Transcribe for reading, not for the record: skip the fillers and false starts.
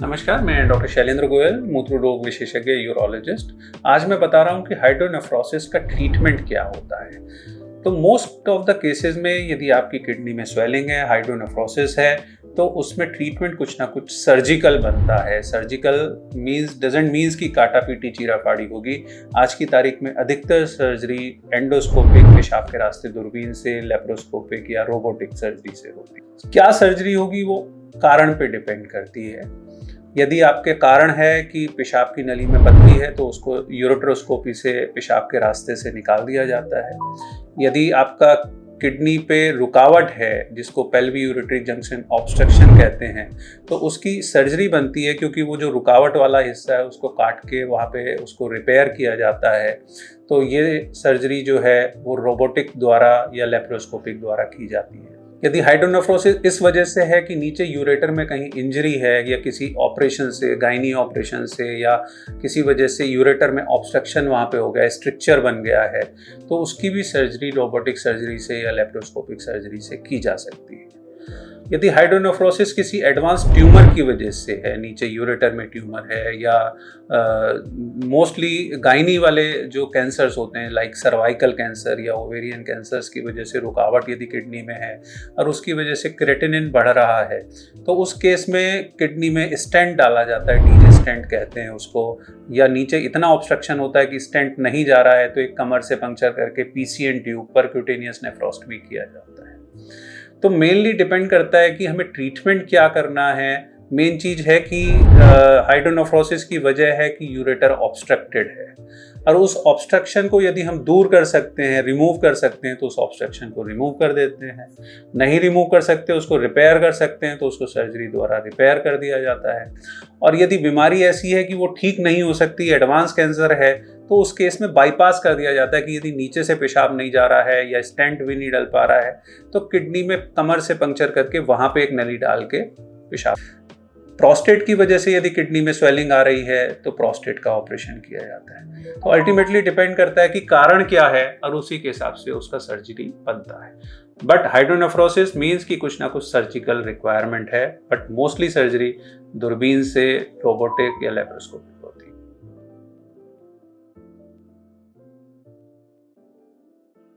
नमस्कार, मैं डॉक्टर शैलेंद्र गोयल, मूत्र रोग विशेषज्ञ यूरोलॉजिस्ट। आज मैं बता रहा हूँ कि हाइड्रोनेफ्रोसिस का ट्रीटमेंट क्या होता है। तो मोस्ट ऑफ द केसेस में यदि आपकी किडनी में स्वेलिंग है, हाइड्रोनेफ्रोसिस है, तो उसमें ट्रीटमेंट कुछ ना कुछ सर्जिकल बनता है। सर्जिकल डजंट मीन्स कि काटा पीटी चीरा फाड़ी होगी। आज की तारीख में अधिकतर सर्जरी एंडोस्कोपिक, पेशाब के रास्ते दूरबीन से, लेप्रोस्कोपिक या रोबोटिक सर्जरी से होती है। क्या सर्जरी होगी वो कारण पे डिपेंड करती है। यदि आपके कारण है कि पेशाब की नली में पथरी है तो उसको यूरेट्रोस्कोपी से पेशाब के रास्ते से निकाल दिया जाता है। यदि आपका किडनी पे रुकावट है, जिसको पेल्वी यूरेटरी जंक्शन ऑब्स्ट्रक्शन कहते हैं, तो उसकी सर्जरी बनती है, क्योंकि वो जो रुकावट वाला हिस्सा है उसको काट के वहाँ पे उसको रिपेयर किया जाता है। तो ये सर्जरी जो है वो रोबोटिक द्वारा या लेप्रोस्कोपिक द्वारा की जाती है। यदि हाइड्रोनेफ्रोसिस इस वजह से है कि नीचे यूरेटर में कहीं इंजरी है या किसी ऑपरेशन से, गायनी ऑपरेशन से, या किसी वजह से यूरेटर में ऑब्स्ट्रक्शन वहाँ पे हो गया, स्ट्रिक्चर बन गया है, तो उसकी भी सर्जरी रोबोटिक सर्जरी से या लेप्रोस्कोपिक सर्जरी से की जा सकती है। यदि हाइड्रोनेफ्रोसिस किसी एडवांस ट्यूमर की वजह से है, नीचे यूरेटर में ट्यूमर है, या मोस्टली गायनी वाले जो कैंसर्स होते हैं लाइक सर्वाइकल कैंसर या ओवेरियन कैंसर्स की वजह से रुकावट यदि किडनी में है और उसकी वजह से क्रेटिनिन बढ़ रहा है, तो उस केस में किडनी में स्टेंट डाला जाता है, टीजे स्टेंट कहते हैं उसको। या नीचे इतना ऑब्स्ट्रक्शन होता है कि स्टेंट नहीं जा रहा है तो एक कमर से पंक्चर करके पीसीएन ट्यूब, परक्यूटेनियस नेफ्रोस्टमी किया जाता है। तो मेनली डिपेंड करता है कि हमें ट्रीटमेंट क्या करना है। मेन चीज़ है कि हाइड्रोनेफ्रोसिस की वजह है कि यूरेटर ऑब्स्ट्रक्टेड है, और उस ऑब्स्ट्रक्शन को यदि हम दूर कर सकते हैं, रिमूव कर सकते हैं, तो उस ऑब्स्ट्रक्शन को रिमूव कर देते हैं। नहीं रिमूव कर सकते, उसको रिपेयर कर सकते हैं, तो उसको सर्जरी द्वारा रिपेयर कर दिया जाता है। और यदि बीमारी ऐसी है कि वो ठीक नहीं हो सकती, एडवांस कैंसर है, तो उस केस में बाईपास कर दिया जाता है कि यदि नीचे से पेशाब नहीं जा रहा है या स्टेंट भी नहीं डल पा रहा है, तो किडनी में कमर से पंक्चर करके वहाँ पे एक नली डाल के पेशाब। प्रोस्टेट की वजह से यदि किडनी में स्वेलिंग आ रही है तो प्रोस्टेट का ऑपरेशन किया जाता है। तो अल्टीमेटली डिपेंड करता है कि कारण क्या है और उसी के हिसाब से उसका सर्जरी बनता है। बट हाइड्रोनेफ्रोसिस मीन्स कि कुछ ना कुछ सर्जिकल रिक्वायरमेंट है, बट मोस्टली सर्जरी दूरबीन से, रोबोटिक या लेप्रोस्कोपिक।